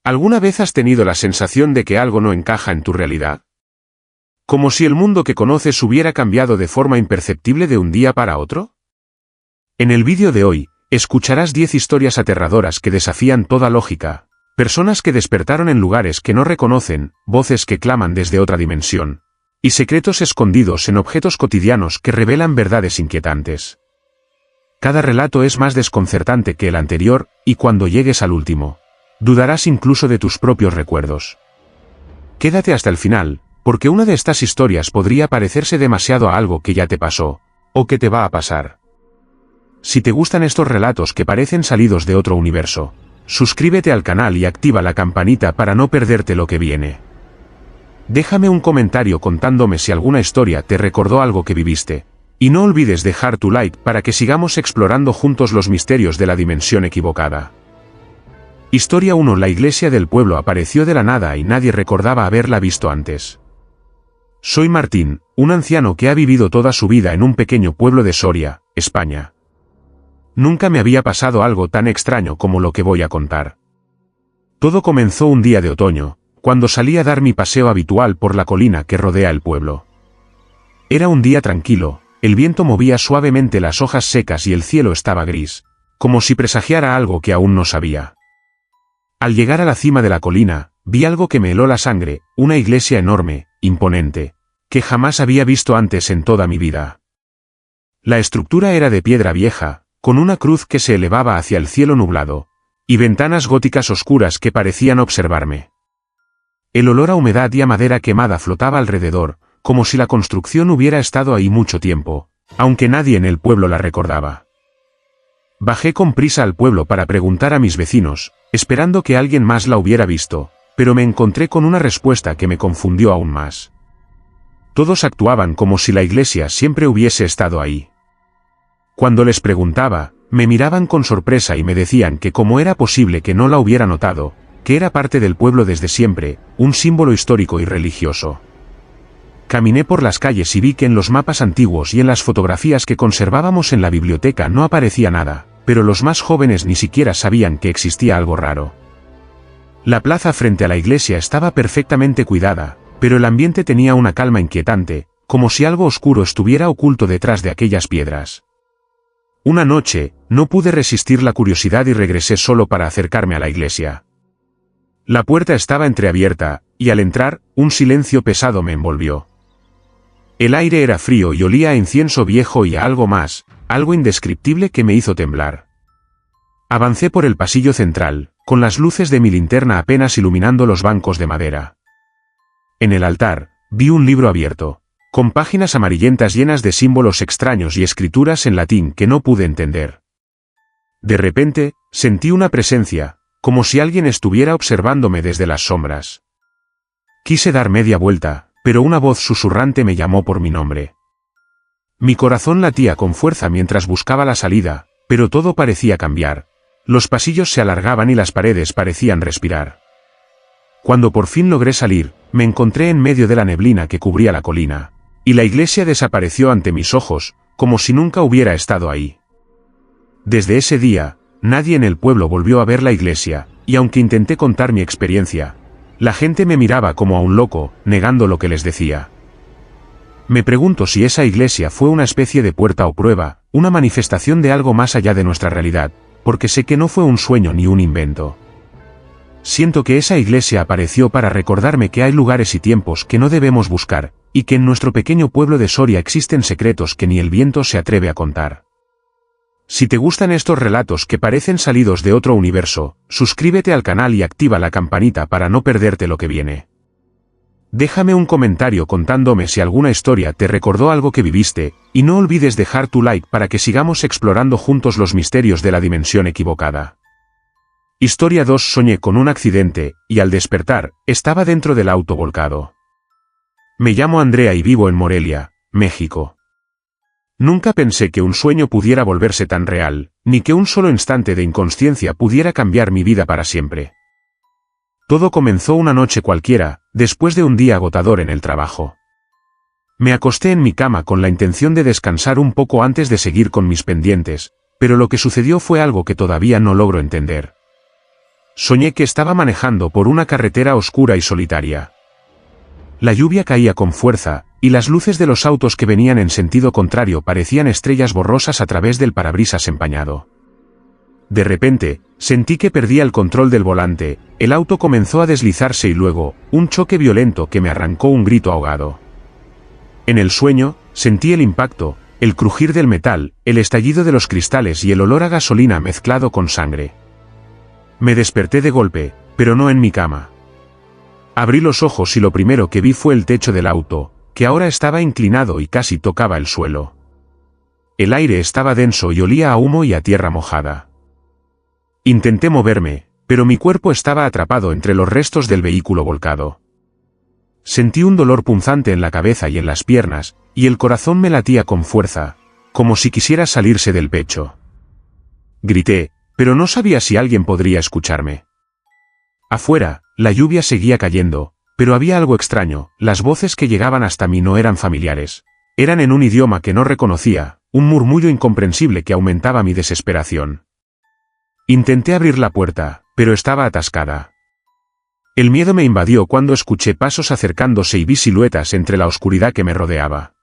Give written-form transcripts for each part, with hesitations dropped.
¿Alguna vez has tenido la sensación de que algo no encaja en tu realidad? ¿Como si el mundo que conoces hubiera cambiado de forma imperceptible de un día para otro? En el vídeo de hoy, escucharás 10 historias aterradoras que desafían toda lógica, personas que despertaron en lugares que no reconocen, voces que claman desde otra dimensión, y secretos escondidos en objetos cotidianos que revelan verdades inquietantes. Cada relato es más desconcertante que el anterior, y cuando llegues al último, dudarás incluso de tus propios recuerdos. Quédate hasta el final, porque una de estas historias podría parecerse demasiado a algo que ya te pasó, o que te va a pasar. Si te gustan estos relatos que parecen salidos de otro universo, suscríbete al canal y activa la campanita para no perderte lo que viene. Déjame un comentario contándome si alguna historia te recordó algo que viviste, y no olvides dejar tu like para que sigamos explorando juntos los misterios de la dimensión equivocada. Historia 1. La iglesia del pueblo apareció de la nada y nadie recordaba haberla visto antes. Soy Martín, un anciano que ha vivido toda su vida en un pequeño pueblo de Soria, España. Nunca me había pasado algo tan extraño como lo que voy a contar. Todo comenzó un día de otoño, cuando salí a dar mi paseo habitual por la colina que rodea el pueblo. Era un día tranquilo, el viento movía suavemente las hojas secas y el cielo estaba gris, como si presagiara algo que aún no sabía. Al llegar a la cima de la colina, vi algo que me heló la sangre, una iglesia enorme, imponente, que jamás había visto antes en toda mi vida. La estructura era de piedra vieja, con una cruz que se elevaba hacia el cielo nublado, y ventanas góticas oscuras que parecían observarme. El olor a humedad y a madera quemada flotaba alrededor, como si la construcción hubiera estado ahí mucho tiempo, aunque nadie en el pueblo la recordaba. Bajé con prisa al pueblo para preguntar a mis vecinos, esperando que alguien más la hubiera visto, pero me encontré con una respuesta que me confundió aún más. Todos actuaban como si la iglesia siempre hubiese estado ahí. Cuando les preguntaba, me miraban con sorpresa y me decían que cómo era posible que no la hubiera notado, que era parte del pueblo desde siempre, un símbolo histórico y religioso. Caminé por las calles y vi que en los mapas antiguos y en las fotografías que conservábamos en la biblioteca no aparecía nada, pero los más jóvenes ni siquiera sabían que existía algo raro. La plaza frente a la iglesia estaba perfectamente cuidada, pero el ambiente tenía una calma inquietante, como si algo oscuro estuviera oculto detrás de aquellas piedras. Una noche, no pude resistir la curiosidad y regresé solo para acercarme a la iglesia. La puerta estaba entreabierta, y al entrar, un silencio pesado me envolvió. El aire era frío y olía a incienso viejo y a algo más, algo indescriptible que me hizo temblar. Avancé por el pasillo central, con las luces de mi linterna apenas iluminando los bancos de madera. En el altar, vi un libro abierto, con páginas amarillentas llenas de símbolos extraños y escrituras en latín que no pude entender. De repente, sentí una presencia, como si alguien estuviera observándome desde las sombras. Quise dar media vuelta, pero una voz susurrante me llamó por mi nombre. Mi corazón latía con fuerza mientras buscaba la salida, pero todo parecía cambiar. Los pasillos se alargaban y las paredes parecían respirar. Cuando por fin logré salir, me encontré en medio de la neblina que cubría la colina, y la iglesia desapareció ante mis ojos, como si nunca hubiera estado ahí. Desde ese día, nadie en el pueblo volvió a ver la iglesia, y aunque intenté contar mi experiencia, la gente me miraba como a un loco, negando lo que les decía. Me pregunto si esa iglesia fue una especie de puerta o prueba, una manifestación de algo más allá de nuestra realidad, porque sé que no fue un sueño ni un invento. Siento que esa iglesia apareció para recordarme que hay lugares y tiempos que no debemos buscar, y que en nuestro pequeño pueblo de Soria existen secretos que ni el viento se atreve a contar. Si te gustan estos relatos que parecen salidos de otro universo, suscríbete al canal y activa la campanita para no perderte lo que viene. Déjame un comentario contándome si alguna historia te recordó algo que viviste, y no olvides dejar tu like para que sigamos explorando juntos los misterios de la dimensión equivocada. Historia 2. Soñé con un accidente, y al despertar, estaba dentro del auto volcado. Me llamo Andrea y vivo en Morelia, México. Nunca pensé que un sueño pudiera volverse tan real, ni que un solo instante de inconsciencia pudiera cambiar mi vida para siempre. Todo comenzó una noche cualquiera, después de un día agotador en el trabajo. Me acosté en mi cama con la intención de descansar un poco antes de seguir con mis pendientes, pero lo que sucedió fue algo que todavía no logro entender. soñé que estaba manejando por una carretera oscura y solitaria. La lluvia caía con fuerza, y las luces de los autos que venían en sentido contrario parecían estrellas borrosas a través del parabrisas empañado. De repente, sentí que perdía el control del volante, el auto comenzó a deslizarse y luego, un choque violento que me arrancó un grito ahogado. En el sueño, sentí el impacto, el crujir del metal, el estallido de los cristales y el olor a gasolina mezclado con sangre. Me desperté de golpe, pero no en mi cama. Abrí los ojos y lo primero que vi fue el techo del auto, que ahora estaba inclinado y casi tocaba el suelo. El aire estaba denso y olía a humo y a tierra mojada. Intenté moverme, pero mi cuerpo estaba atrapado entre los restos del vehículo volcado. Sentí un dolor punzante en la cabeza y en las piernas, y el corazón me latía con fuerza, como si quisiera salirse del pecho. Grité, pero no sabía si alguien podría escucharme. Afuera, la lluvia seguía cayendo, pero había algo extraño, las voces que llegaban hasta mí no eran familiares. Eran en un idioma que no reconocía, un murmullo incomprensible que aumentaba mi desesperación. Intenté abrir la puerta, pero estaba atascada. El miedo me invadió cuando escuché pasos acercándose y vi siluetas entre la oscuridad que me rodeaba.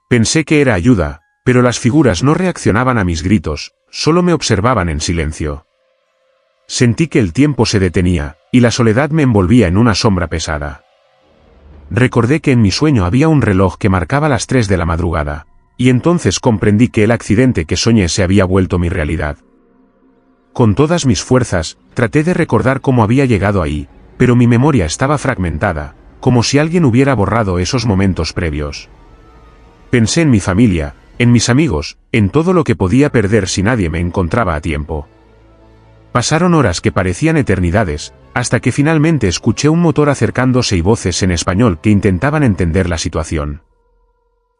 Pensé que era ayuda, pero las figuras no reaccionaban a mis gritos, solo me observaban en silencio. Sentí que el tiempo se detenía, y la soledad me envolvía en una sombra pesada. Recordé que en mi sueño había un reloj que marcaba las 3 de la madrugada, y entonces comprendí que el accidente que soñé se había vuelto mi realidad. Con todas mis fuerzas, traté de recordar cómo había llegado ahí, pero mi memoria estaba fragmentada, como si alguien hubiera borrado esos momentos previos. Pensé en mi familia, en mis amigos, en todo lo que podía perder si nadie me encontraba a tiempo. Pasaron horas que parecían eternidades, hasta que finalmente escuché un motor acercándose y voces en español que intentaban entender la situación.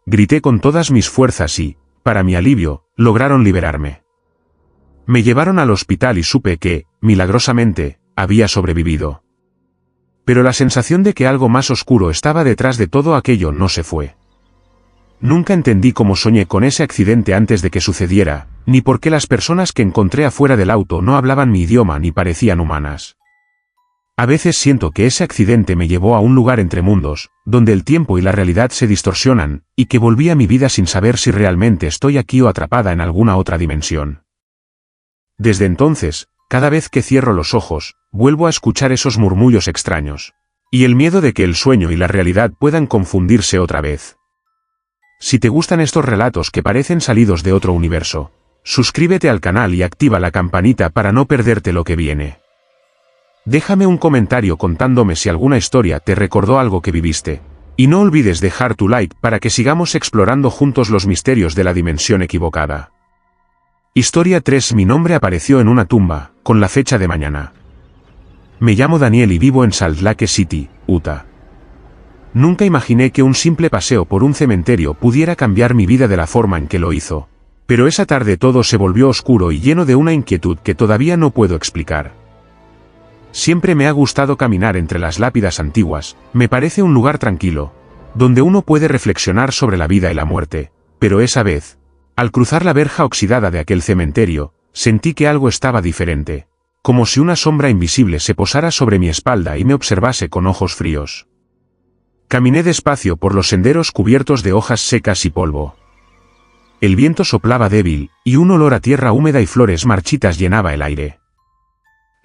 Grité con todas mis fuerzas y, para mi alivio, lograron liberarme. Me llevaron al hospital y supe que, milagrosamente, había sobrevivido. Pero la sensación de que algo más oscuro estaba detrás de todo aquello no se fue. Nunca entendí cómo soñé con ese accidente antes de que sucediera, ni por qué las personas que encontré afuera del auto no hablaban mi idioma ni parecían humanas. A veces siento que ese accidente me llevó a un lugar entre mundos, donde el tiempo y la realidad se distorsionan, y que volví a mi vida sin saber si realmente estoy aquí o atrapada en alguna otra dimensión. Desde entonces, cada vez que cierro los ojos, vuelvo a escuchar esos murmullos extraños. Y el miedo de que el sueño y la realidad puedan confundirse otra vez. Si te gustan estos relatos que parecen salidos de otro universo, suscríbete al canal y activa la campanita para no perderte lo que viene. Déjame un comentario contándome si alguna historia te recordó algo que viviste. Y no olvides dejar tu like para que sigamos explorando juntos los misterios de la dimensión equivocada. Historia 3. Mi nombre apareció en una tumba, con la fecha de mañana. Me llamo Daniel y vivo en Salt Lake City, Utah. Nunca imaginé que un simple paseo por un cementerio pudiera cambiar mi vida de la forma en que lo hizo. Pero esa tarde todo se volvió oscuro y lleno de una inquietud que todavía no puedo explicar. Siempre me ha gustado caminar entre las lápidas antiguas, me parece un lugar tranquilo, donde uno puede reflexionar sobre la vida y la muerte, pero esa vez, al cruzar la verja oxidada de aquel cementerio, sentí que algo estaba diferente, como si una sombra invisible se posara sobre mi espalda y me observase con ojos fríos. Caminé despacio por los senderos cubiertos de hojas secas y polvo. El viento soplaba débil, y un olor a tierra húmeda y flores marchitas llenaba el aire.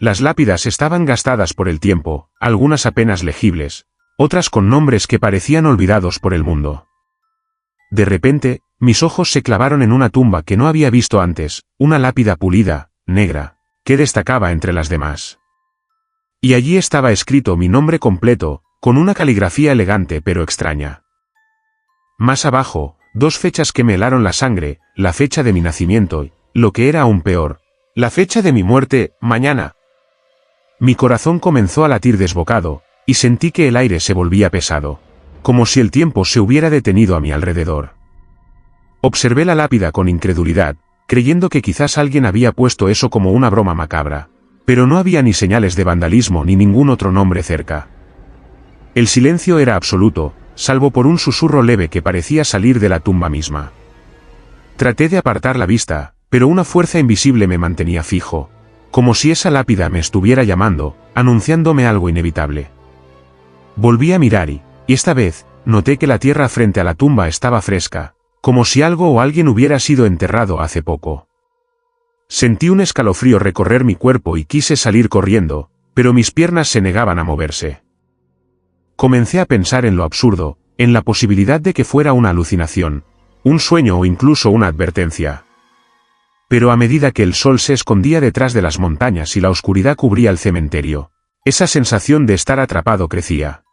Las lápidas estaban gastadas por el tiempo, algunas apenas legibles, otras con nombres que parecían olvidados por el mundo. De repente, mis ojos se clavaron en una tumba que no había visto antes, una lápida pulida, negra, que destacaba entre las demás. Y allí estaba escrito mi nombre completo, con una caligrafía elegante pero extraña. Más abajo, 2 fechas que me helaron la sangre, la fecha de mi nacimiento y, lo que era aún peor, la fecha de mi muerte, mañana. Mi corazón comenzó a latir desbocado, y sentí que el aire se volvía pesado, como si el tiempo se hubiera detenido a mi alrededor. Observé la lápida con incredulidad, creyendo que quizás alguien había puesto eso como una broma macabra, pero no había ni señales de vandalismo ni ningún otro nombre cerca. El silencio era absoluto, salvo por un susurro leve que parecía salir de la tumba misma. Traté de apartar la vista, pero una fuerza invisible me mantenía fijo, como si esa lápida me estuviera llamando, anunciándome algo inevitable. Volví a mirar y esta vez, noté que la tierra frente a la tumba estaba fresca, como si algo o alguien hubiera sido enterrado hace poco. Sentí un escalofrío recorrer mi cuerpo y quise salir corriendo, pero mis piernas se negaban a moverse. Comencé a pensar en lo absurdo, en la posibilidad de que fuera una alucinación, un sueño o incluso una advertencia. Pero a medida que el sol se escondía detrás de las montañas y la oscuridad cubría el cementerio, esa sensación de estar atrapado crecía.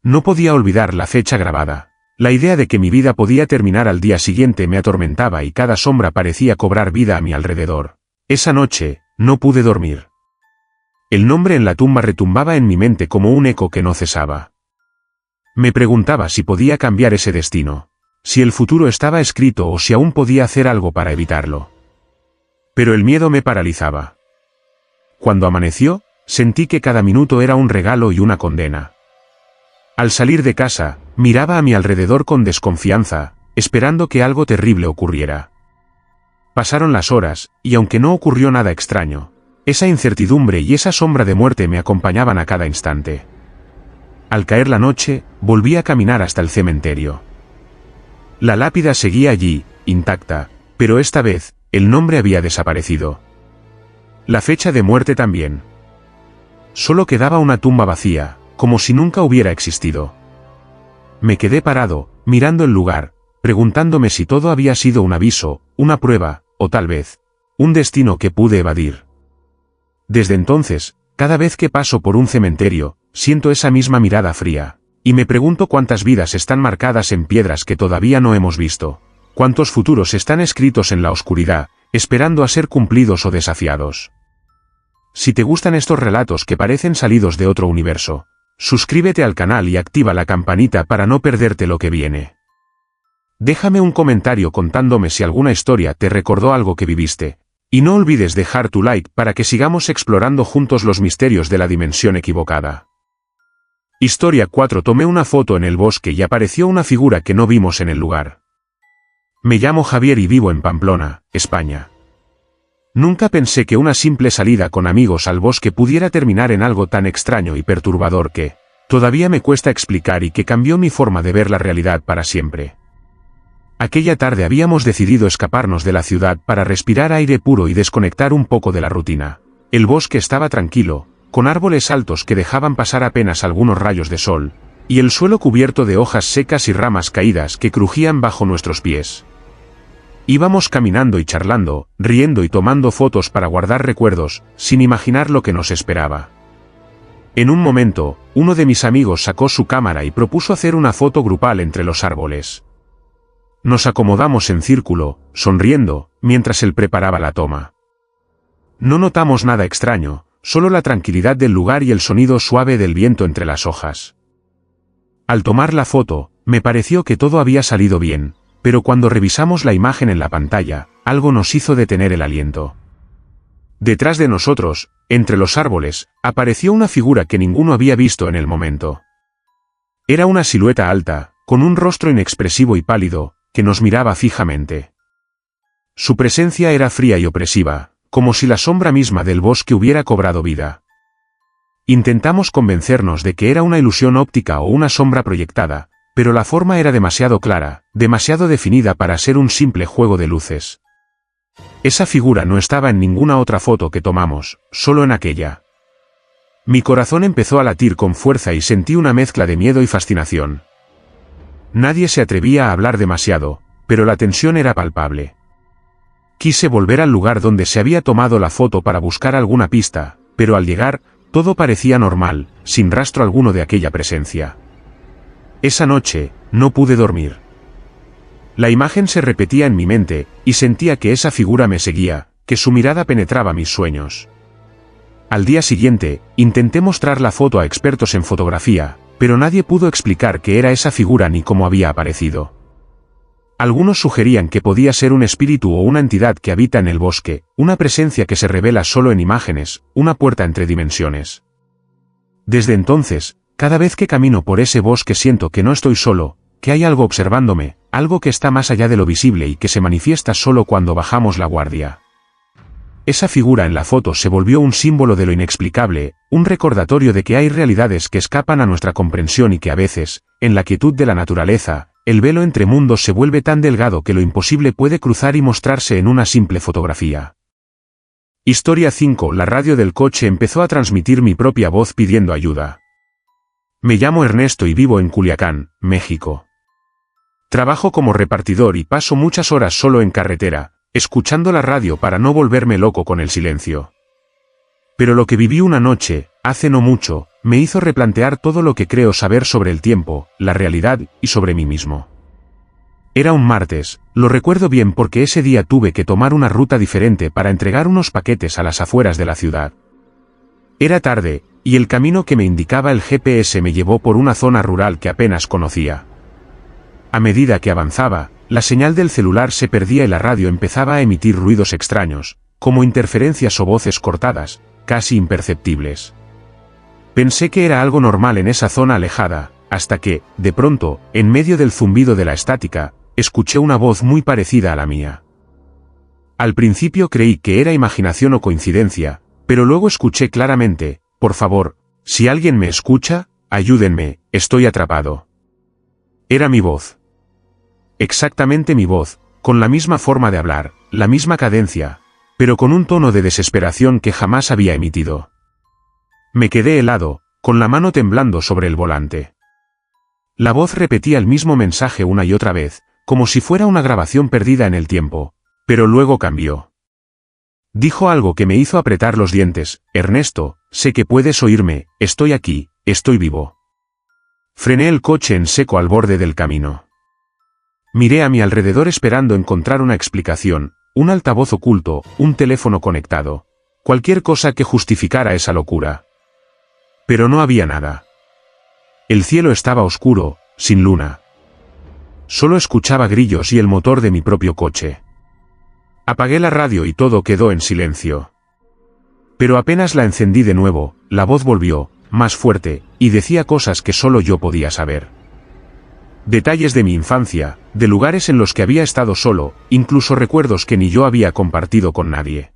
No podía olvidar la fecha grabada. La idea de que mi vida podía terminar al día siguiente me atormentaba y cada sombra parecía cobrar vida a mi alrededor. Esa noche, no pude dormir. El nombre en la tumba retumbaba en mi mente como un eco que no cesaba. Me preguntaba si podía cambiar ese destino, si el futuro estaba escrito o si aún podía hacer algo para evitarlo. Pero el miedo me paralizaba. Cuando amaneció, sentí que cada minuto era un regalo y una condena. Al salir de casa, miraba a mi alrededor con desconfianza, esperando que algo terrible ocurriera. Pasaron las horas, y aunque no ocurrió nada extraño, esa incertidumbre y esa sombra de muerte me acompañaban a cada instante. Al caer la noche, volví a caminar hasta el cementerio. La lápida seguía allí, intacta, pero esta vez, el nombre había desaparecido. La fecha de muerte también. Solo quedaba una tumba vacía, como si nunca hubiera existido. Me quedé parado, mirando el lugar, preguntándome si todo había sido un aviso, una prueba, o tal vez, un destino que pude evadir. Desde entonces, cada vez que paso por un cementerio, siento esa misma mirada fría, y me pregunto cuántas vidas están marcadas en piedras que todavía no hemos visto, cuántos futuros están escritos en la oscuridad, esperando a ser cumplidos o desafiados. Si te gustan estos relatos que parecen salidos de otro universo, suscríbete al canal y activa la campanita para no perderte lo que viene. Déjame un comentario contándome si alguna historia te recordó algo que viviste, y no olvides dejar tu like para que sigamos explorando juntos los misterios de la dimensión equivocada. Historia 4. Tomé una foto en el bosque y apareció una figura que no vimos en el lugar. Me llamo Javier y vivo en Pamplona, España. Nunca pensé que una simple salida con amigos al bosque pudiera terminar en algo tan extraño y perturbador que, todavía me cuesta explicar y que cambió mi forma de ver la realidad para siempre. Aquella tarde habíamos decidido escaparnos de la ciudad para respirar aire puro y desconectar un poco de la rutina. El bosque estaba tranquilo, con árboles altos que dejaban pasar apenas algunos rayos de sol, y el suelo cubierto de hojas secas y ramas caídas que crujían bajo nuestros pies. Íbamos caminando y charlando, riendo y tomando fotos para guardar recuerdos, sin imaginar lo que nos esperaba. En un momento, uno de mis amigos sacó su cámara y propuso hacer una foto grupal entre los árboles. Nos acomodamos en círculo, sonriendo, mientras él preparaba la toma. No notamos nada extraño, solo la tranquilidad del lugar y el sonido suave del viento entre las hojas. Al tomar la foto, me pareció que todo había salido bien, pero cuando revisamos la imagen en la pantalla, algo nos hizo detener el aliento. Detrás de nosotros, entre los árboles, apareció una figura que ninguno había visto en el momento. Era una silueta alta, con un rostro inexpresivo y pálido, que nos miraba fijamente. Su presencia era fría y opresiva, como si la sombra misma del bosque hubiera cobrado vida. Intentamos convencernos de que era una ilusión óptica o una sombra proyectada, pero la forma era demasiado clara, demasiado definida para ser un simple juego de luces. Esa figura no estaba en ninguna otra foto que tomamos, solo en aquella. Mi corazón empezó a latir con fuerza y sentí una mezcla de miedo y fascinación. Nadie se atrevía a hablar demasiado, pero la tensión era palpable. Quise volver al lugar donde se había tomado la foto para buscar alguna pista, pero al llegar, todo parecía normal, sin rastro alguno de aquella presencia. Esa noche, no pude dormir. La imagen se repetía en mi mente, y sentía que esa figura me seguía, que su mirada penetraba mis sueños. Al día siguiente, intenté mostrar la foto a expertos en fotografía, pero nadie pudo explicar qué era esa figura ni cómo había aparecido. Algunos sugerían que podía ser un espíritu o una entidad que habita en el bosque, una presencia que se revela solo en imágenes, una puerta entre dimensiones. Desde entonces, cada vez que camino por ese bosque siento que no estoy solo, que hay algo observándome, algo que está más allá de lo visible y que se manifiesta solo cuando bajamos la guardia. esa figura en la foto se volvió un símbolo de lo inexplicable, un recordatorio de que hay realidades que escapan a nuestra comprensión y que a veces, en la quietud de la naturaleza, el velo entre mundos se vuelve tan delgado que lo imposible puede cruzar y mostrarse en una simple fotografía. Historia 5. La radio del coche empezó a transmitir mi propia voz pidiendo ayuda. Me llamo Ernesto y vivo en Culiacán, México. Trabajo como repartidor y paso muchas horas solo en carretera, escuchando la radio para no volverme loco con el silencio. Pero lo que viví una noche, hace no mucho, me hizo replantear todo lo que creo saber sobre el tiempo, la realidad y sobre mí mismo. Era un martes, lo recuerdo bien porque ese día tuve que tomar una ruta diferente para entregar unos paquetes a las afueras de la ciudad. Era tarde, y el camino que me indicaba el GPS me llevó por una zona rural que apenas conocía. A medida que avanzaba, la señal del celular se perdía y la radio empezaba a emitir ruidos extraños, como interferencias o voces cortadas, casi imperceptibles. Pensé que era algo normal en esa zona alejada, hasta que, de pronto, en medio del zumbido de la estática, escuché una voz muy parecida a la mía. Al principio creí que era imaginación o coincidencia, pero luego escuché claramente: por favor, si alguien me escucha, ayúdenme, estoy atrapado. Era mi voz. Exactamente mi voz, con la misma forma de hablar, la misma cadencia, pero con un tono de desesperación que jamás había emitido. Me quedé helado, con la mano temblando sobre el volante. La voz repetía el mismo mensaje una y otra vez, como si fuera una grabación perdida en el tiempo, pero luego cambió. Dijo algo que me hizo apretar los dientes: Ernesto, sé que puedes oírme, estoy aquí, estoy vivo. Frené el coche en seco al borde del camino. Miré a mi alrededor esperando encontrar una explicación, un altavoz oculto, un teléfono conectado, cualquier cosa que justificara esa locura. Pero no había nada. El cielo estaba oscuro, sin luna. Solo escuchaba grillos y el motor de mi propio coche. Apagué la radio y todo quedó en silencio. Pero apenas la encendí de nuevo, la voz volvió, más fuerte, y decía cosas que solo yo podía saber. Detalles de mi infancia, de lugares en los que había estado solo, incluso recuerdos que ni yo había compartido con nadie.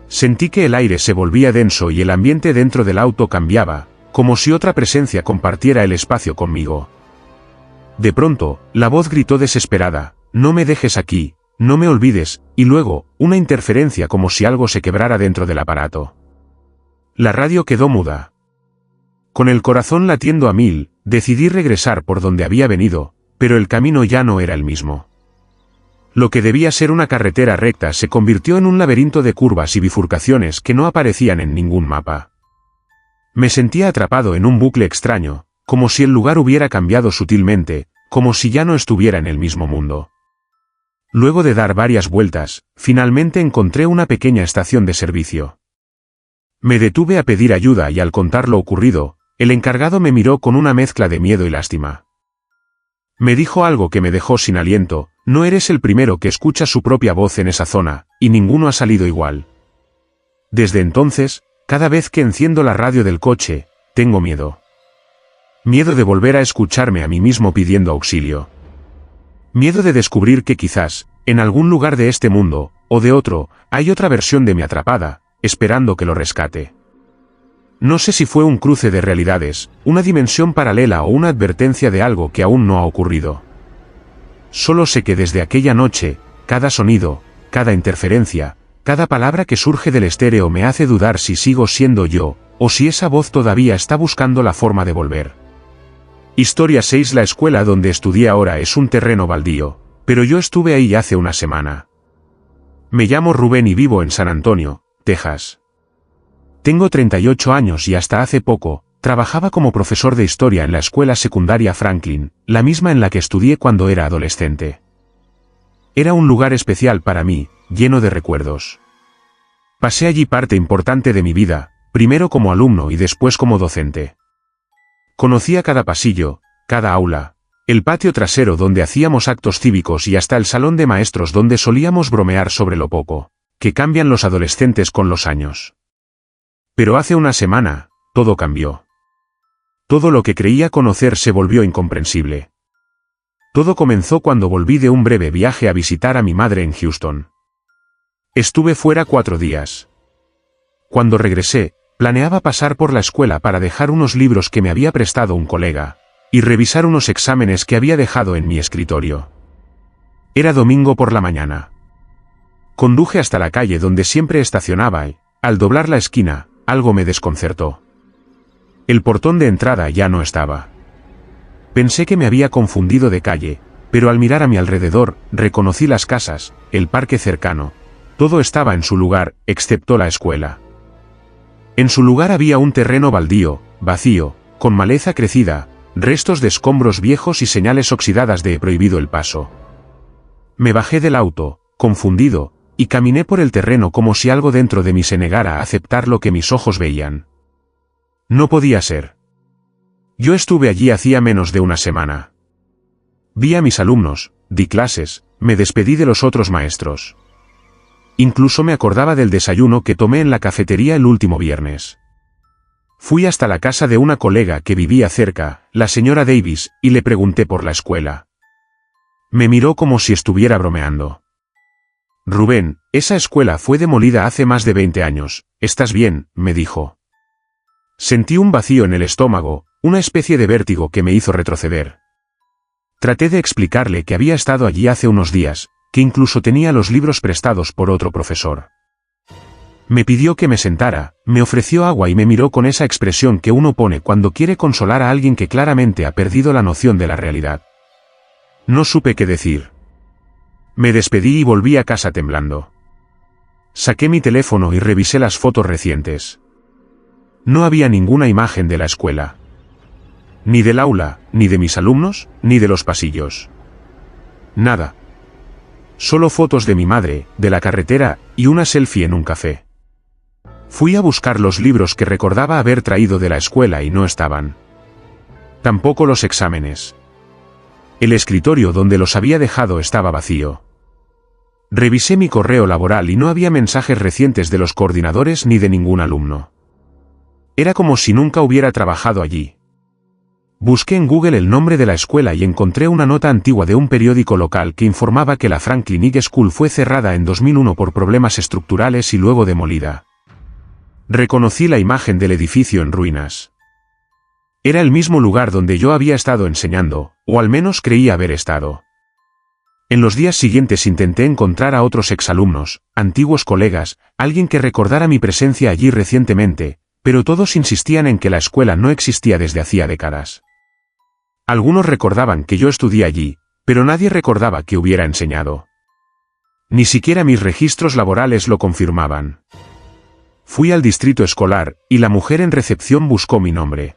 Sentí que el aire se volvía denso y el ambiente dentro del auto cambiaba, como si otra presencia compartiera el espacio conmigo. De pronto, la voz gritó desesperada: no me dejes aquí, no me olvides, y luego, una interferencia como si algo se quebrara dentro del aparato. La radio quedó muda. Con el corazón latiendo a mil, decidí regresar por donde había venido, pero el camino ya no era el mismo. Lo que debía ser una carretera recta se convirtió en un laberinto de curvas y bifurcaciones que no aparecían en ningún mapa. Me sentía atrapado en un bucle extraño, como si el lugar hubiera cambiado sutilmente, como si ya no estuviera en el mismo mundo. Luego de dar varias vueltas, finalmente encontré una pequeña estación de servicio. Me detuve a pedir ayuda y al contar lo ocurrido, el encargado me miró con una mezcla de miedo y lástima. Me dijo algo que me dejó sin aliento: no eres el primero que escucha su propia voz en esa zona, y ninguno ha salido igual. Desde entonces, cada vez que enciendo la radio del coche, tengo miedo. Miedo de volver a escucharme a mí mismo pidiendo auxilio. Miedo de descubrir que quizás, en algún lugar de este mundo, o de otro, hay otra versión de mí atrapada, esperando que lo rescate. No sé si fue un cruce de realidades, una dimensión paralela o una advertencia de algo que aún no ha ocurrido. Solo sé que desde aquella noche, cada sonido, cada interferencia, cada palabra que surge del estéreo me hace dudar si sigo siendo yo, o si esa voz todavía está buscando la forma de volver. Historia 6. La escuela donde estudié ahora es un terreno baldío, pero yo estuve ahí hace una semana. Me llamo Rubén y vivo en San Antonio, Texas. Tengo 38 años y hasta hace poco, trabajaba como profesor de historia en la escuela secundaria Franklin, la misma en la que estudié cuando era adolescente. Era un lugar especial para mí, lleno de recuerdos. Pasé allí parte importante de mi vida, primero como alumno y después como docente. Conocía cada pasillo, cada aula, el patio trasero donde hacíamos actos cívicos y hasta el salón de maestros donde solíamos bromear sobre lo poco que cambian los adolescentes con los años. Pero hace una semana, todo cambió. Todo lo que creía conocer se volvió incomprensible. Todo comenzó cuando volví de un breve viaje a visitar a mi madre en Houston. Estuve fuera 4 días. Cuando regresé, planeaba pasar por la escuela para dejar unos libros que me había prestado un colega, y revisar unos exámenes que había dejado en mi escritorio. Era domingo por la mañana. Conduje hasta la calle donde siempre estacionaba y, al doblar la esquina, algo me desconcertó. El portón de entrada ya no estaba. Pensé que me había confundido de calle, pero al mirar a mi alrededor, reconocí las casas, el parque cercano. Todo estaba en su lugar, excepto la escuela. En su lugar había un terreno baldío, vacío, con maleza crecida, restos de escombros viejos y señales oxidadas de prohibido el paso. Me bajé del auto, confundido, y caminé por el terreno como si algo dentro de mí se negara a aceptar lo que mis ojos veían. No podía ser. Yo estuve allí hacía menos de una semana. Vi a mis alumnos, di clases, me despedí de los otros maestros. Incluso me acordaba del desayuno que tomé en la cafetería el último viernes. Fui hasta la casa de una colega que vivía cerca, la señora Davis, y le pregunté por la escuela. Me miró como si estuviera bromeando. Rubén, esa escuela fue demolida hace más de 20 años, ¿estás bien?, me dijo. Sentí un vacío en el estómago, una especie de vértigo que me hizo retroceder. Traté de explicarle que había estado allí hace unos días, que incluso tenía los libros prestados por otro profesor. Me pidió que me sentara, me ofreció agua y me miró con esa expresión que uno pone cuando quiere consolar a alguien que claramente ha perdido la noción de la realidad. No supe qué decir. Me despedí y volví a casa temblando. Saqué mi teléfono y revisé las fotos recientes. No había ninguna imagen de la escuela. Ni del aula, ni de mis alumnos, ni de los pasillos. Nada. Solo fotos de mi madre, de la carretera, y una selfie en un café. Fui a buscar los libros que recordaba haber traído de la escuela y no estaban. Tampoco los exámenes. El escritorio donde los había dejado estaba vacío. Revisé mi correo laboral y no había mensajes recientes de los coordinadores ni de ningún alumno. Era como si nunca hubiera trabajado allí. Busqué en Google el nombre de la escuela y encontré una nota antigua de un periódico local que informaba que la Franklin High School fue cerrada en 2001 por problemas estructurales y luego demolida. Reconocí la imagen del edificio en ruinas. Era el mismo lugar donde yo había estado enseñando, o al menos creía haber estado. En los días siguientes intenté encontrar a otros exalumnos, antiguos colegas, alguien que recordara mi presencia allí recientemente, pero todos insistían en que la escuela no existía desde hacía décadas. Algunos recordaban que yo estudié allí, pero nadie recordaba que hubiera enseñado. Ni siquiera mis registros laborales lo confirmaban. Fui al distrito escolar, y la mujer en recepción buscó mi nombre.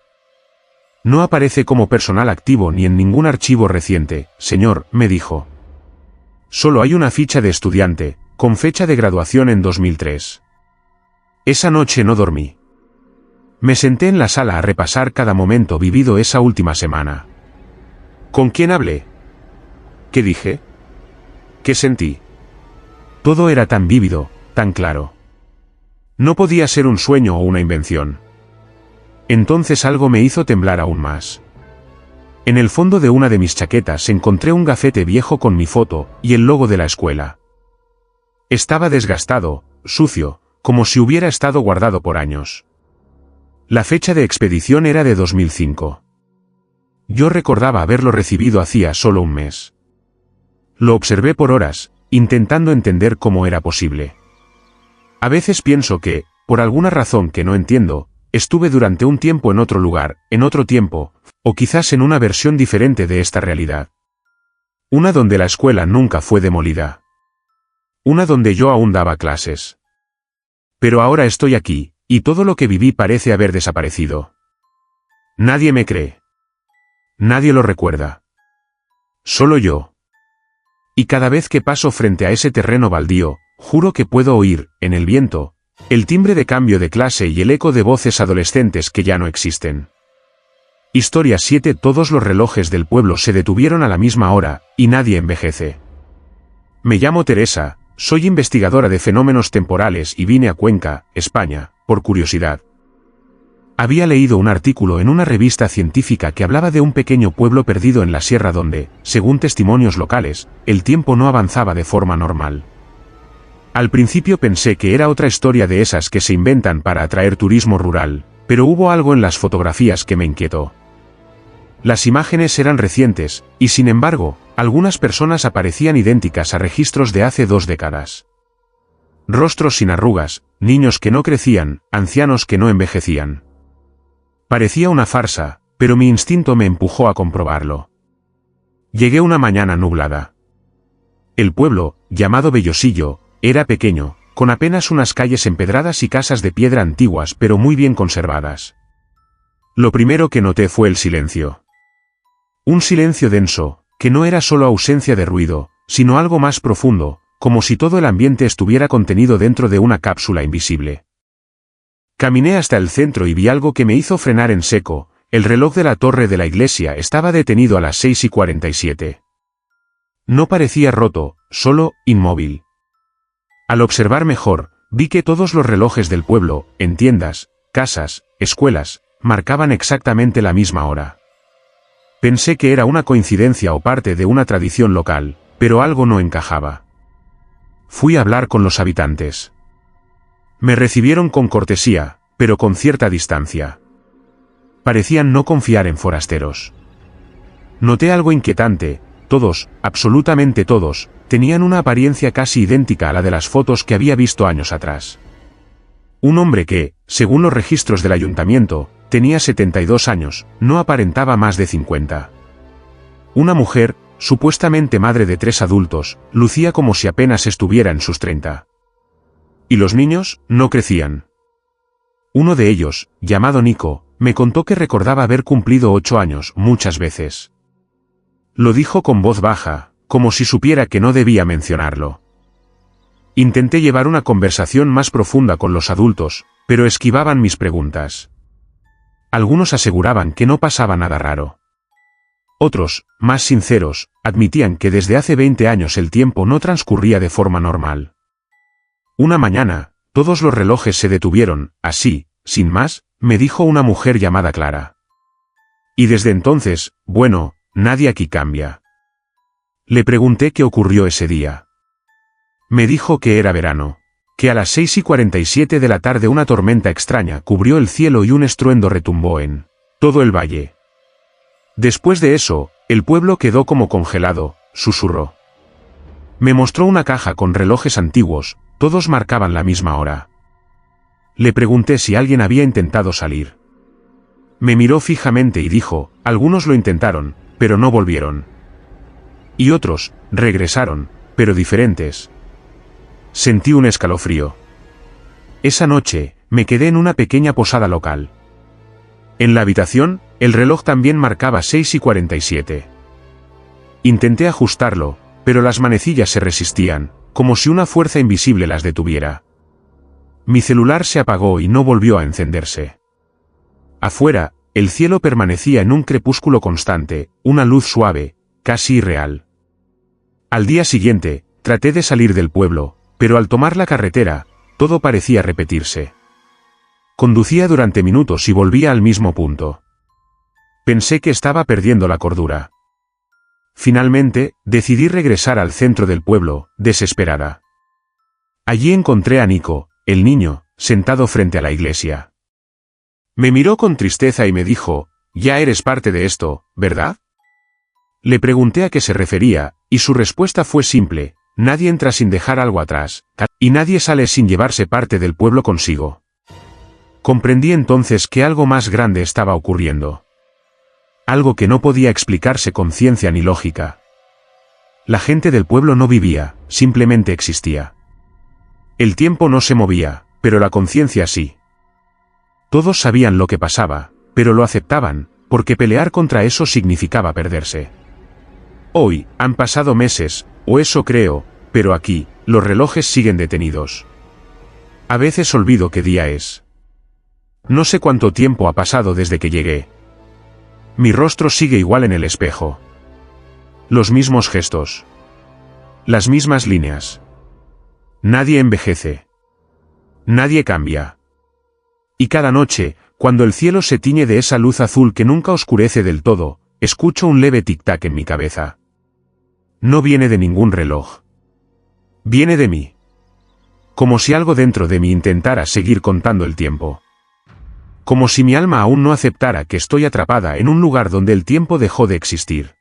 No aparece como personal activo ni en ningún archivo reciente, señor, me dijo. Solo hay una ficha de estudiante, con fecha de graduación en 2003. Esa noche no dormí. Me senté en la sala a repasar cada momento vivido esa última semana. ¿Con quién hablé? ¿Qué dije? ¿Qué sentí? Todo era tan vívido, tan claro. No podía ser un sueño o una invención. Entonces algo me hizo temblar aún más. En el fondo de una de mis chaquetas encontré un gafete viejo con mi foto y el logo de la escuela. Estaba desgastado, sucio, como si hubiera estado guardado por años. La fecha de expedición era de 2005. Yo recordaba haberlo recibido hacía solo un mes. Lo observé por horas, intentando entender cómo era posible. A veces pienso que, por alguna razón que no entiendo, estuve durante un tiempo en otro lugar, en otro tiempo, o quizás en una versión diferente de esta realidad. Una donde la escuela nunca fue demolida. Una donde yo aún daba clases. Pero ahora estoy aquí, y todo lo que viví parece haber desaparecido. Nadie me cree. Nadie lo recuerda. Solo yo. Y cada vez que paso frente a ese terreno baldío, juro que puedo oír, en el viento, el timbre de cambio de clase y el eco de voces adolescentes que ya no existen. Historia 7. Todos los relojes del pueblo se detuvieron a la misma hora, y nadie envejece. Me llamo Teresa, soy investigadora de fenómenos temporales y vine a Cuenca, España, por curiosidad. Había leído un artículo en una revista científica que hablaba de un pequeño pueblo perdido en la sierra donde, según testimonios locales, el tiempo no avanzaba de forma normal. Al principio pensé que era otra historia de esas que se inventan para atraer turismo rural, pero hubo algo en las fotografías que me inquietó. Las imágenes eran recientes, y sin embargo, algunas personas aparecían idénticas a registros de hace 2 décadas. Rostros sin arrugas, niños que no crecían, ancianos que no envejecían. Parecía una farsa, pero mi instinto me empujó a comprobarlo. Llegué una mañana nublada. El pueblo, llamado Bellosillo, era pequeño, con apenas unas calles empedradas y casas de piedra antiguas pero muy bien conservadas. Lo primero que noté fue el silencio. Un silencio denso, que no era solo ausencia de ruido, sino algo más profundo, como si todo el ambiente estuviera contenido dentro de una cápsula invisible. Caminé hasta el centro y vi algo que me hizo frenar en seco. El reloj de la torre de la iglesia estaba detenido a las 6:47. No parecía roto, solo inmóvil. Al observar mejor, vi que todos los relojes del pueblo, en tiendas, casas, escuelas, marcaban exactamente la misma hora. Pensé que era una coincidencia o parte de una tradición local, pero algo no encajaba. Fui a hablar con los habitantes. Me recibieron con cortesía, pero con cierta distancia. Parecían no confiar en forasteros. Noté algo inquietante. Todos, absolutamente todos, tenían una apariencia casi idéntica a la de las fotos que había visto años atrás. Un hombre que, según los registros del ayuntamiento, tenía 72 años, no aparentaba más de 50. Una mujer, supuestamente madre de 3 adultos, lucía como si apenas estuviera en sus 30. Y los niños, no crecían. Uno de ellos, llamado Nico, me contó que recordaba haber cumplido 8 años muchas veces. Lo dijo con voz baja, como si supiera que no debía mencionarlo. Intenté llevar una conversación más profunda con los adultos, pero esquivaban mis preguntas. Algunos aseguraban que no pasaba nada raro. Otros, más sinceros, admitían que desde hace 20 años el tiempo no transcurría de forma normal. Una mañana, todos los relojes se detuvieron, así, sin más, me dijo una mujer llamada Clara. Y desde entonces, bueno, nadie aquí cambia. Le pregunté qué ocurrió ese día. Me dijo que era verano, que a las 6:47 de la tarde una tormenta extraña cubrió el cielo y un estruendo retumbó en todo el valle. Después de eso, el pueblo quedó como congelado, susurró. Me mostró una caja con relojes antiguos, todos marcaban la misma hora. Le pregunté si alguien había intentado salir. Me miró fijamente y dijo, algunos lo intentaron, pero no volvieron. Y otros, regresaron, pero diferentes. Sentí un escalofrío. Esa noche, me quedé en una pequeña posada local. En la habitación, el reloj también marcaba 6:47. Intenté ajustarlo, pero las manecillas se resistían, como si una fuerza invisible las detuviera. Mi celular se apagó y no volvió a encenderse. Afuera, el cielo permanecía en un crepúsculo constante, una luz suave, casi irreal. Al día siguiente, traté de salir del pueblo, pero al tomar la carretera, todo parecía repetirse. Conducía durante minutos y volvía al mismo punto. Pensé que estaba perdiendo la cordura. Finalmente, decidí regresar al centro del pueblo, desesperada. Allí encontré a Nico, el niño, sentado frente a la iglesia. Me miró con tristeza y me dijo, «Ya eres parte de esto, ¿verdad?». Le pregunté a qué se refería, y su respuesta fue simple, nadie entra sin dejar algo atrás, y nadie sale sin llevarse parte del pueblo consigo. Comprendí entonces que algo más grande estaba ocurriendo. Algo que no podía explicarse con ciencia ni lógica. La gente del pueblo no vivía, simplemente existía. El tiempo no se movía, pero la conciencia sí. Todos sabían lo que pasaba, pero lo aceptaban, porque pelear contra eso significaba perderse. Hoy, han pasado meses, o eso creo, pero aquí, los relojes siguen detenidos. A veces olvido qué día es. No sé cuánto tiempo ha pasado desde que llegué. Mi rostro sigue igual en el espejo. Los mismos gestos. Las mismas líneas. Nadie envejece. Nadie cambia. Y cada noche, cuando el cielo se tiñe de esa luz azul que nunca oscurece del todo, escucho un leve tic-tac en mi cabeza. No viene de ningún reloj. Viene de mí. como si algo dentro de mí intentara seguir contando el tiempo. Como si mi alma aún no aceptara que estoy atrapada en un lugar donde el tiempo dejó de existir.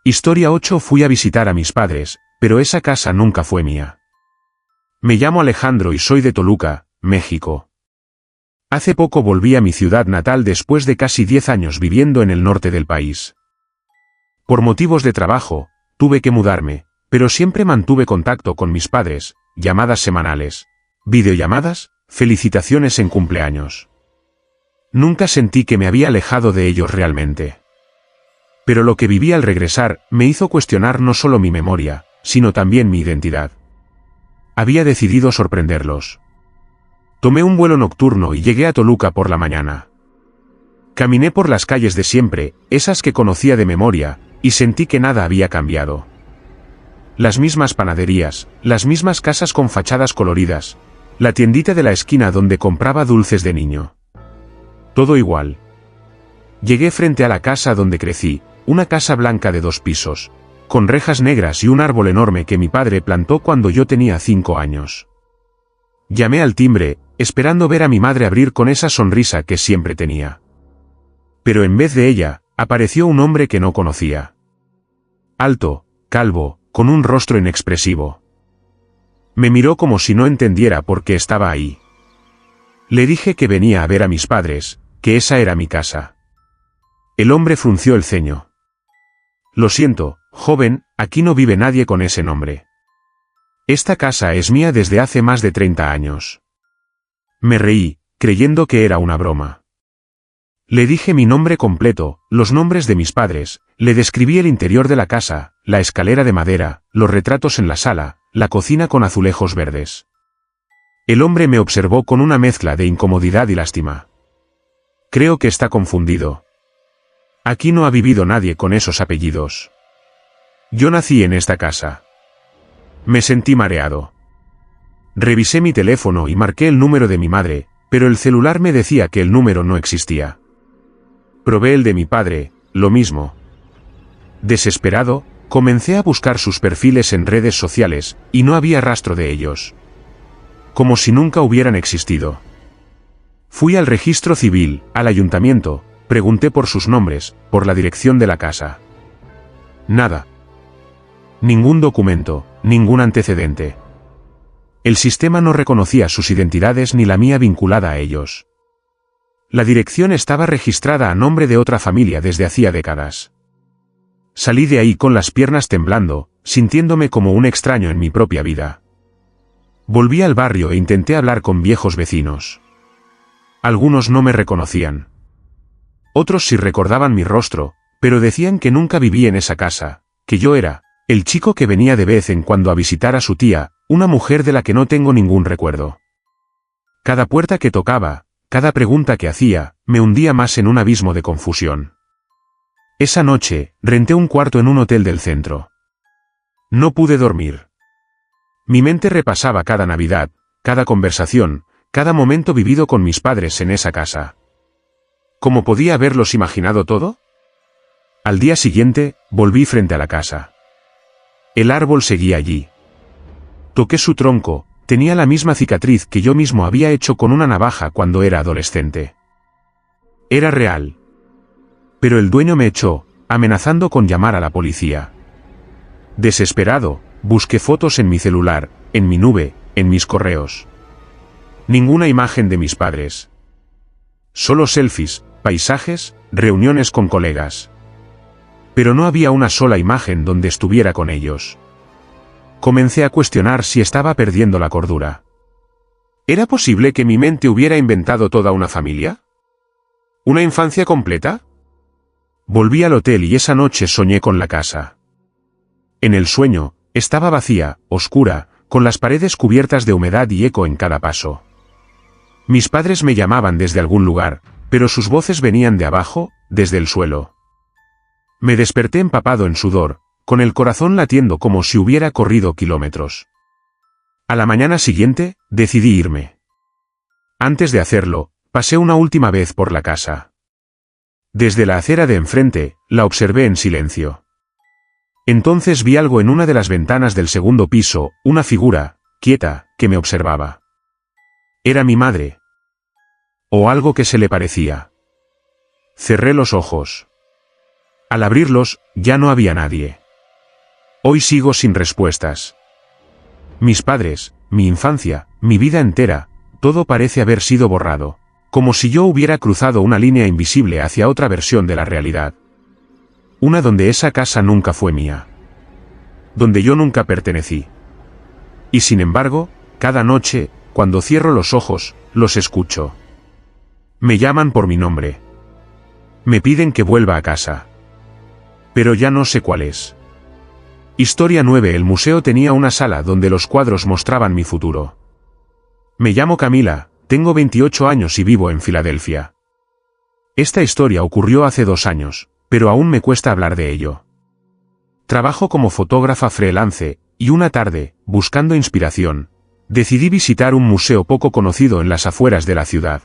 Historia 8. Fui a visitar a mis padres, pero esa casa nunca fue mía. Me llamo Alejandro y soy de Toluca, México. Hace poco volví a mi ciudad natal después de casi 10 años viviendo en el norte del país. Por motivos de trabajo, tuve que mudarme, pero siempre mantuve contacto con mis padres, llamadas semanales, videollamadas, felicitaciones en cumpleaños. Nunca sentí que me había alejado de ellos realmente. Pero lo que viví al regresar me hizo cuestionar no solo mi memoria, sino también mi identidad. Había decidido sorprenderlos. Tomé un vuelo nocturno y llegué a Toluca por la mañana. Caminé por las calles de siempre, esas que conocía de memoria, y sentí que nada había cambiado. Las mismas panaderías, las mismas casas con fachadas coloridas, la tiendita de la esquina donde compraba dulces de niño. Todo igual. Llegué frente a la casa donde crecí, una casa blanca de 2 pisos, con rejas negras y un árbol enorme que mi padre plantó cuando yo tenía 5 años. Llamé al timbre, esperando ver a mi madre abrir con esa sonrisa que siempre tenía. Pero en vez de ella, apareció un hombre que no conocía. Alto, calvo, con un rostro inexpresivo. Me miró como si no entendiera por qué estaba ahí. Le dije que venía a ver a mis padres, que esa era mi casa. El hombre frunció el ceño. Lo siento, joven, aquí no vive nadie con ese nombre. Esta casa es mía desde hace más de 30 años. Me reí, creyendo que era una broma. Le dije mi nombre completo, los nombres de mis padres, le describí el interior de la casa, la escalera de madera, los retratos en la sala, la cocina con azulejos verdes. El hombre me observó con una mezcla de incomodidad y lástima. Creo que está confundido. Aquí no ha vivido nadie con esos apellidos. Yo nací en esta casa. Me sentí mareado. Revisé mi teléfono y marqué el número de mi madre, pero el celular me decía que el número no existía. Probé el de mi padre, lo mismo. Desesperado, comencé a buscar sus perfiles en redes sociales, y no había rastro de ellos. Como si nunca hubieran existido. Fui al registro civil, al ayuntamiento, pregunté por sus nombres, por la dirección de la casa. Nada. Ningún documento, ningún antecedente. El sistema no reconocía sus identidades ni la mía vinculada a ellos. La dirección estaba registrada a nombre de otra familia desde hacía décadas. Salí de ahí con las piernas temblando, sintiéndome como un extraño en mi propia vida. Volví al barrio e intenté hablar con viejos vecinos. Algunos no me reconocían. Otros sí recordaban mi rostro, pero decían que nunca viví en esa casa, que yo era el chico que venía de vez en cuando a visitar a su tía, una mujer de la que no tengo ningún recuerdo. Cada puerta que tocaba, cada pregunta que hacía, me hundía más en un abismo de confusión. Esa noche, renté un cuarto en un hotel del centro. No pude dormir. Mi mente repasaba cada Navidad, cada conversación, cada momento vivido con mis padres en esa casa. ¿Cómo podía haberlos imaginado todo? Al día siguiente, volví frente a la casa. El árbol seguía allí. Toqué su tronco, tenía la misma cicatriz que yo mismo había hecho con una navaja cuando era adolescente. Era real. Pero el dueño me echó, amenazando con llamar a la policía. Desesperado, busqué fotos en mi celular, en mi nube, en mis correos. Ninguna imagen de mis padres. Solo selfies, paisajes, reuniones con colegas. Pero no había una sola imagen donde estuviera con ellos. Comencé a cuestionar si estaba perdiendo la cordura. ¿Era posible que mi mente hubiera inventado toda una familia? ¿Una infancia completa? Volví al hotel y esa noche soñé con la casa. En el sueño, estaba vacía, oscura, con las paredes cubiertas de humedad y eco en cada paso. Mis padres me llamaban desde algún lugar, pero sus voces venían de abajo, desde el suelo. Me desperté empapado en sudor, con el corazón latiendo como si hubiera corrido kilómetros. A la mañana siguiente, decidí irme. Antes de hacerlo, pasé una última vez por la casa. Desde la acera de enfrente, la observé en silencio. Entonces vi algo en una de las ventanas del segundo piso, una figura, quieta, que me observaba. ¿Era mi madre? ¿O algo que se le parecía? Cerré los ojos. Al abrirlos, ya no había nadie. Hoy sigo sin respuestas. Mis padres, mi infancia, mi vida entera, todo parece haber sido borrado, como si yo hubiera cruzado una línea invisible hacia otra versión de la realidad. Una donde esa casa nunca fue mía. Donde yo nunca pertenecí. Y sin embargo, cada noche, cuando cierro los ojos, los escucho. Me llaman por mi nombre. Me piden que vuelva a casa. Pero ya no sé cuál es. Historia 9. El museo tenía una sala donde los cuadros mostraban mi futuro. Me llamo Camila, tengo 28 años y vivo en Filadelfia. Esta historia ocurrió hace 2 años, pero aún me cuesta hablar de ello. Trabajo como fotógrafa freelance, y una tarde, buscando inspiración, decidí visitar un museo poco conocido en las afueras de la ciudad.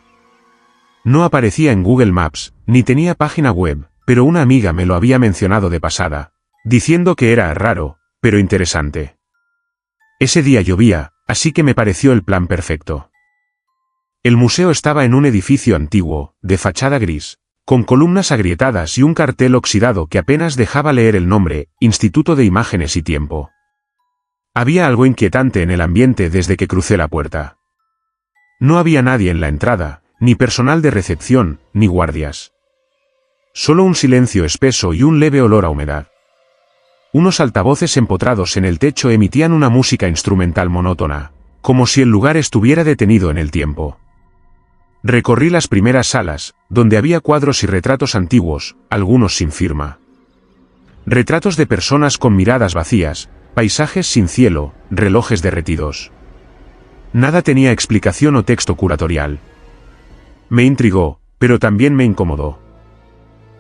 No aparecía en Google Maps, ni tenía página web, pero una amiga me lo había mencionado de pasada, diciendo que era raro, pero interesante. Ese día llovía, así que me pareció el plan perfecto. El museo estaba en un edificio antiguo, de fachada gris, con columnas agrietadas y un cartel oxidado que apenas dejaba leer el nombre, Instituto de Imágenes y Tiempo. Había algo inquietante en el ambiente desde que crucé la puerta. No había nadie en la entrada, ni personal de recepción, ni guardias. Solo un silencio espeso y un leve olor a humedad. Unos altavoces empotrados en el techo emitían una música instrumental monótona, como si el lugar estuviera detenido en el tiempo. Recorrí las primeras salas, donde había cuadros y retratos antiguos, algunos sin firma. Retratos de personas con miradas vacías, paisajes sin cielo, relojes derretidos. Nada tenía explicación o texto curatorial. Me intrigó, pero también me incomodó.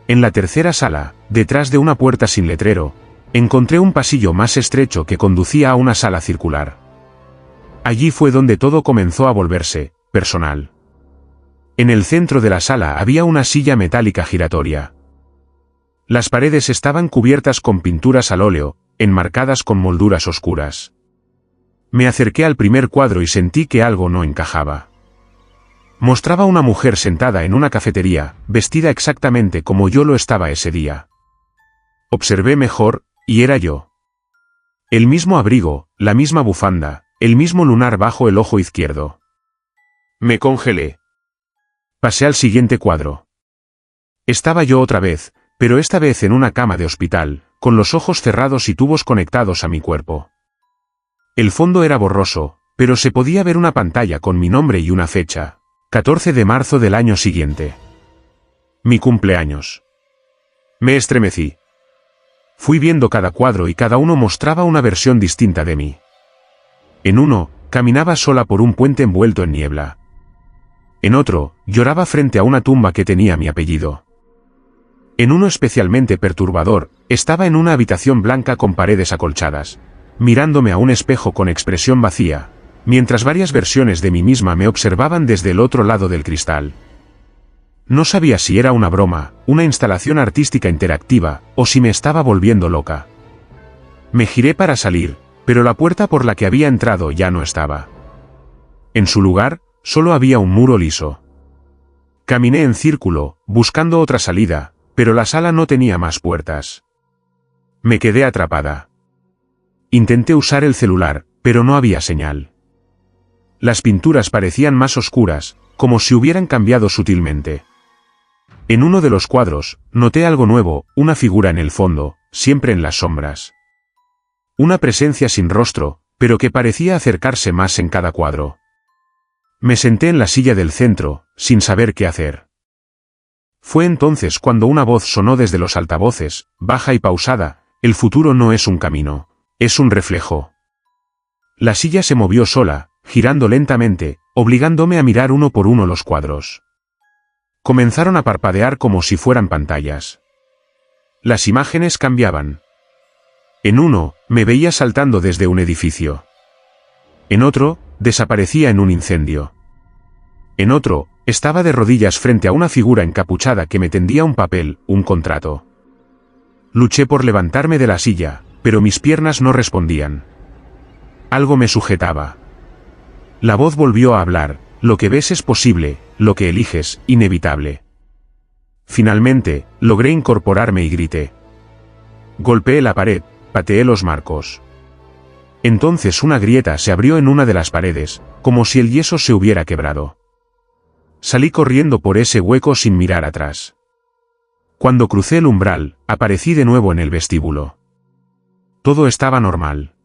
En la tercera sala, detrás de una puerta sin letrero, encontré un pasillo más estrecho que conducía a una sala circular. Allí fue donde todo comenzó a volverse personal. En el centro de la sala había una silla metálica giratoria. Las paredes estaban cubiertas con pinturas al óleo, enmarcadas con molduras oscuras. Me acerqué al primer cuadro y sentí que algo no encajaba. Mostraba una mujer sentada en una cafetería, vestida exactamente como yo lo estaba ese día. Observé mejor, y era yo. El mismo abrigo, la misma bufanda, el mismo lunar bajo el ojo izquierdo. Me congelé. Pasé al siguiente cuadro. Estaba yo otra vez, pero esta vez en una cama de hospital, con los ojos cerrados y tubos conectados a mi cuerpo. El fondo era borroso, pero se podía ver una pantalla con mi nombre y una fecha, 14 de marzo del año siguiente. Mi cumpleaños. Me estremecí. Fui viendo cada cuadro y cada uno mostraba una versión distinta de mí. En uno, caminaba sola por un puente envuelto en niebla. En otro, lloraba frente a una tumba que tenía mi apellido. En uno especialmente perturbador, estaba en una habitación blanca con paredes acolchadas, mirándome a un espejo con expresión vacía, mientras varias versiones de mí misma me observaban desde el otro lado del cristal. No sabía si era una broma, una instalación artística interactiva, o si me estaba volviendo loca. Me giré para salir, pero la puerta por la que había entrado ya no estaba. En su lugar, solo había un muro liso. Caminé en círculo, buscando otra salida, pero la sala no tenía más puertas. Me quedé atrapada. Intenté usar el celular, pero no había señal. Las pinturas parecían más oscuras, como si hubieran cambiado sutilmente. En uno de los cuadros, noté algo nuevo, una figura en el fondo, siempre en las sombras. Una presencia sin rostro, pero que parecía acercarse más en cada cuadro. Me senté en la silla del centro, sin saber qué hacer. Fue entonces cuando una voz sonó desde los altavoces, baja y pausada: el futuro no es un camino, es un reflejo. La silla se movió sola, girando lentamente, obligándome a mirar uno por uno los cuadros. Comenzaron a parpadear como si fueran pantallas. Las imágenes cambiaban. En uno, me veía saltando desde un edificio. En otro, desaparecía en un incendio. En otro, estaba de rodillas frente a una figura encapuchada que me tendía un papel, un contrato. Luché por levantarme de la silla, pero mis piernas no respondían. Algo me sujetaba. La voz volvió a hablar: lo que ves es posible, lo que eliges, inevitable. Finalmente, logré incorporarme y grité. Golpeé la pared, pateé los marcos. Entonces una grieta se abrió en una de las paredes, como si el yeso se hubiera quebrado. Salí corriendo por ese hueco sin mirar atrás. Cuando crucé el umbral, aparecí de nuevo en el vestíbulo. Todo estaba normal.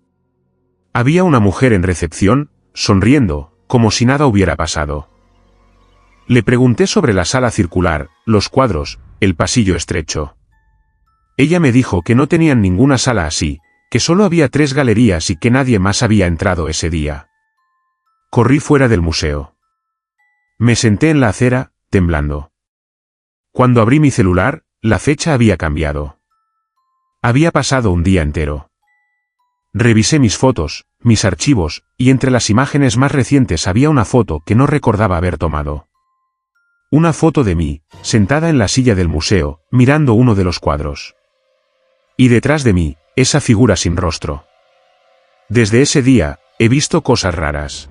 Había una mujer en recepción, sonriendo, como si nada hubiera pasado. Le pregunté sobre la sala circular, los cuadros, el pasillo estrecho. Ella me dijo que no tenían ninguna sala así, que solo había 3 galerías y que nadie más había entrado ese día. Corrí fuera del museo. Me senté en la acera, temblando. Cuando abrí mi celular, la fecha había cambiado. Había pasado un día entero. Revisé mis fotos, mis archivos, y entre las imágenes más recientes había una foto que no recordaba haber tomado. Una foto de mí, sentada en la silla del museo, mirando uno de los cuadros. Y detrás de mí, esa figura sin rostro. Desde ese día, he visto cosas raras.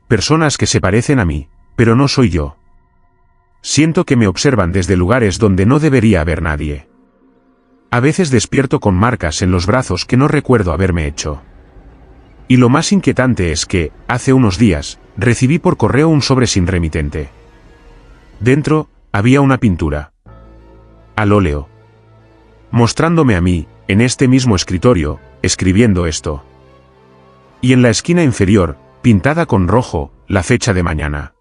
Personas que se parecen a mí, pero no soy yo. Siento que me observan desde lugares donde no debería haber nadie. A veces despierto con marcas en los brazos que no recuerdo haberme hecho. Y lo más inquietante es que, hace unos días, recibí por correo un sobre sin remitente. Dentro, había una pintura. Al óleo. Mostrándome a mí, en este mismo escritorio, escribiendo esto. Y en la esquina inferior, pintada con rojo, la fecha de mañana.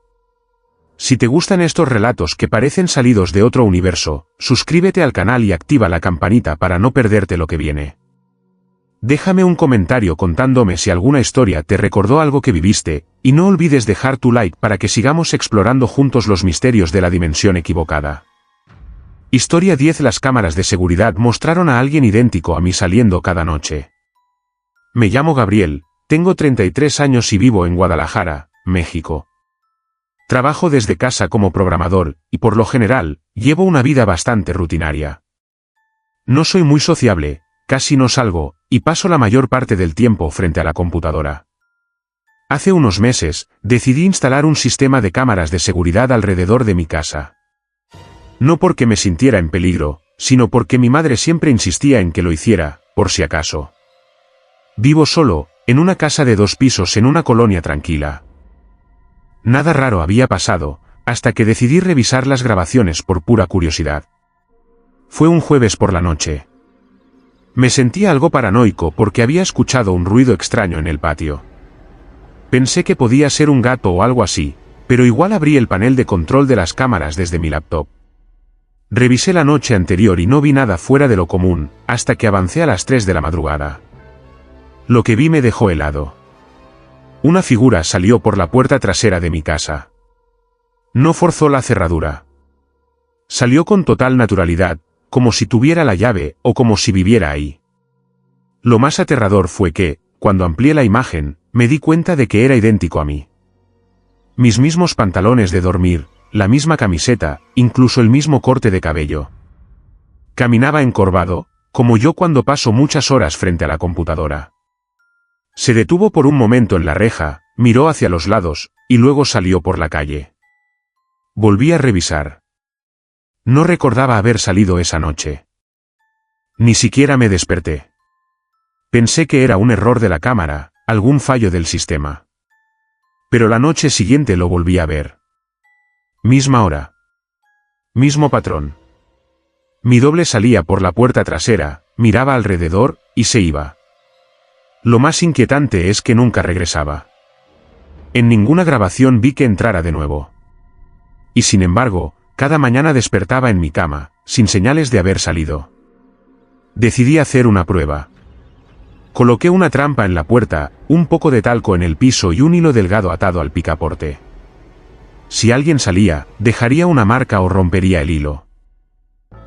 Si te gustan estos relatos que parecen salidos de otro universo, suscríbete al canal y activa la campanita para no perderte lo que viene. Déjame un comentario contándome si alguna historia te recordó algo que viviste, y no olvides dejar tu like para que sigamos explorando juntos los misterios de la dimensión equivocada. Historia 10. Las cámaras de seguridad mostraron a alguien idéntico a mí saliendo cada noche. Me llamo Gabriel, tengo 33 años y vivo en Guadalajara, México. Trabajo desde casa como programador, y por lo general, llevo una vida bastante rutinaria. No soy muy sociable, casi no salgo, y paso la mayor parte del tiempo frente a la computadora. Hace unos meses, decidí instalar un sistema de cámaras de seguridad alrededor de mi casa. No porque me sintiera en peligro, sino porque mi madre siempre insistía en que lo hiciera, por si acaso. Vivo solo, en una casa de 2 pisos en una colonia tranquila. Nada raro había pasado, hasta que decidí revisar las grabaciones por pura curiosidad. Fue un jueves por la noche. Me sentía algo paranoico porque había escuchado un ruido extraño en el patio. Pensé que podía ser un gato o algo así, pero igual abrí el panel de control de las cámaras desde mi laptop. Revisé la noche anterior y no vi nada fuera de lo común, hasta que avancé a las 3 de la madrugada. Lo que vi me dejó helado. Una figura salió por la puerta trasera de mi casa. No forzó la cerradura. Salió con total naturalidad, como si tuviera la llave o como si viviera ahí. Lo más aterrador fue que, cuando amplié la imagen, me di cuenta de que era idéntico a mí. Mis mismos pantalones de dormir, la misma camiseta, incluso el mismo corte de cabello. Caminaba encorvado, como yo cuando paso muchas horas frente a la computadora. Se detuvo por un momento en la reja, miró hacia los lados, y luego salió por la calle. Volví a revisar. No recordaba haber salido esa noche. Ni siquiera me desperté. Pensé que era un error de la cámara, algún fallo del sistema. Pero la noche siguiente lo volví a ver. Misma hora. Mismo patrón. Mi doble salía por la puerta trasera, miraba alrededor, y se iba. Lo más inquietante es que nunca regresaba. En ninguna grabación vi que entrara de nuevo. Y sin embargo, cada mañana despertaba en mi cama, sin señales de haber salido. Decidí hacer una prueba. Coloqué una trampa en la puerta, un poco de talco en el piso y un hilo delgado atado al picaporte. Si alguien salía, dejaría una marca o rompería el hilo.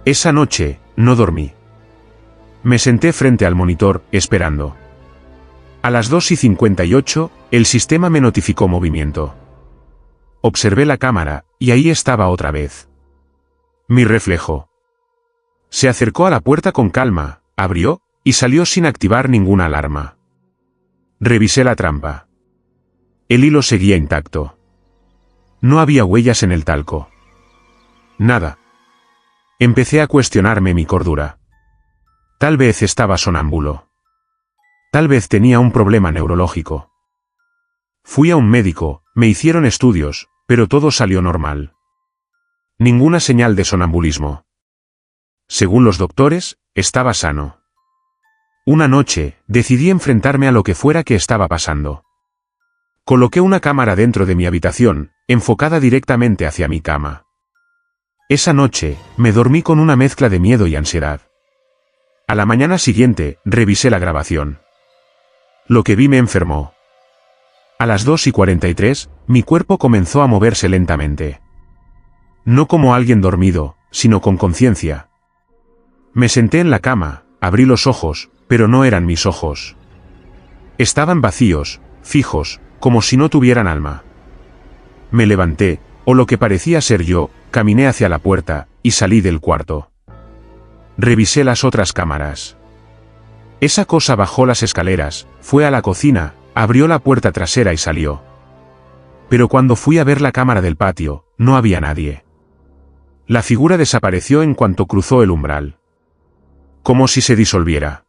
Esa noche, no dormí. Me senté frente al monitor, esperando. A las 2:58, el sistema me notificó movimiento. Observé la cámara, y ahí estaba otra vez. Mi reflejo. Se acercó a la puerta con calma, abrió, y salió sin activar ninguna alarma. Revisé la trampa. El hilo seguía intacto. No había huellas en el talco. Nada. Empecé a cuestionarme mi cordura. Tal vez estaba sonámbulo. Tal vez tenía un problema neurológico. Fui a un médico, me hicieron estudios, pero todo salió normal. Ninguna señal de sonambulismo. Según los doctores, estaba sano. Una noche, decidí enfrentarme a lo que fuera que estaba pasando. Coloqué una cámara dentro de mi habitación, enfocada directamente hacia mi cama. Esa noche, me dormí con una mezcla de miedo y ansiedad. A la mañana siguiente, revisé la grabación. Lo que vi me enfermó. A las 2:43, mi cuerpo comenzó a moverse lentamente. No como alguien dormido, sino con conciencia. Me senté en la cama, abrí los ojos, pero no eran mis ojos. Estaban vacíos, fijos, como si no tuvieran alma. Me levanté, o lo que parecía ser yo, caminé hacia la puerta, y salí del cuarto. Revisé las otras cámaras. Esa cosa bajó las escaleras, fue a la cocina, abrió la puerta trasera y salió. Pero cuando fui a ver la cámara del patio, no había nadie. La figura desapareció en cuanto cruzó el umbral. Como si se disolviera.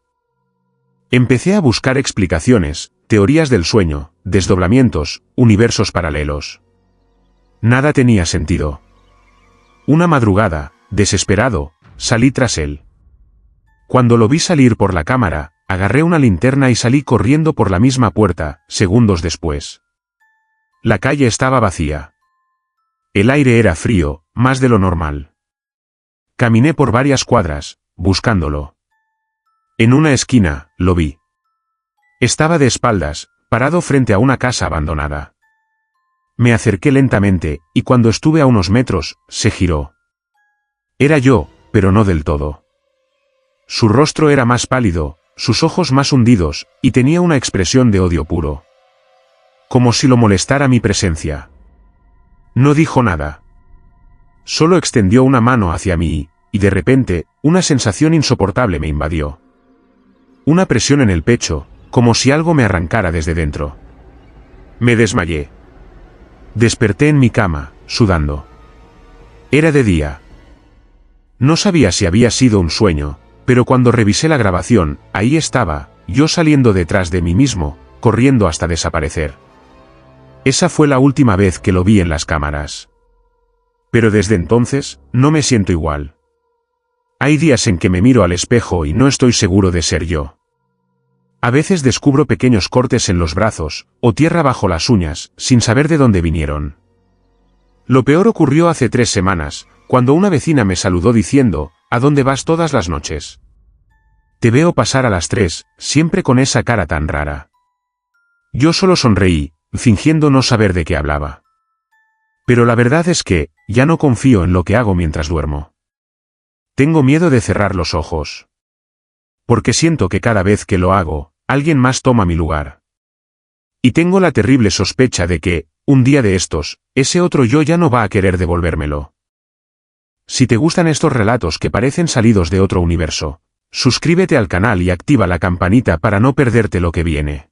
Empecé a buscar explicaciones, teorías del sueño, desdoblamientos, universos paralelos. Nada tenía sentido. Una madrugada, desesperado, salí tras él. Cuando lo vi salir por la cámara, agarré una linterna y salí corriendo por la misma puerta, segundos después. La calle estaba vacía. El aire era frío, más de lo normal. Caminé por varias cuadras, buscándolo. En una esquina, lo vi. Estaba de espaldas, parado frente a una casa abandonada. Me acerqué lentamente, y cuando estuve a unos metros, se giró. Era yo, pero no del todo. Su rostro era más pálido, sus ojos más hundidos, y tenía una expresión de odio puro. Como si lo molestara mi presencia. No dijo nada. Solo extendió una mano hacia mí, y de repente, una sensación insoportable me invadió. Una presión en el pecho, como si algo me arrancara desde dentro. Me desmayé. Desperté en mi cama, sudando. Era de día. No sabía si había sido un sueño, pero cuando revisé la grabación, ahí estaba, yo saliendo detrás de mí mismo, corriendo hasta desaparecer. Esa fue la última vez que lo vi en las cámaras. Pero desde entonces, no me siento igual. Hay días en que me miro al espejo y no estoy seguro de ser yo. A veces descubro pequeños cortes en los brazos, o tierra bajo las uñas, sin saber de dónde vinieron. Lo peor ocurrió hace 3 semanas, cuando una vecina me saludó diciendo, ¿a dónde vas todas las noches? Te veo pasar a las 3, siempre con esa cara tan rara. Yo solo sonreí, fingiendo no saber de qué hablaba. Pero la verdad es que, ya no confío en lo que hago mientras duermo. Tengo miedo de cerrar los ojos. Porque siento que cada vez que lo hago, alguien más toma mi lugar. Y tengo la terrible sospecha de que, un día de estos, ese otro yo ya no va a querer devolvérmelo. Si te gustan estos relatos que parecen salidos de otro universo, suscríbete al canal y activa la campanita para no perderte lo que viene.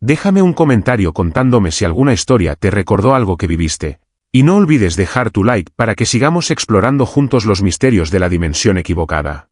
Déjame un comentario contándome si alguna historia te recordó algo que viviste, y no olvides dejar tu like para que sigamos explorando juntos los misterios de la dimensión equivocada.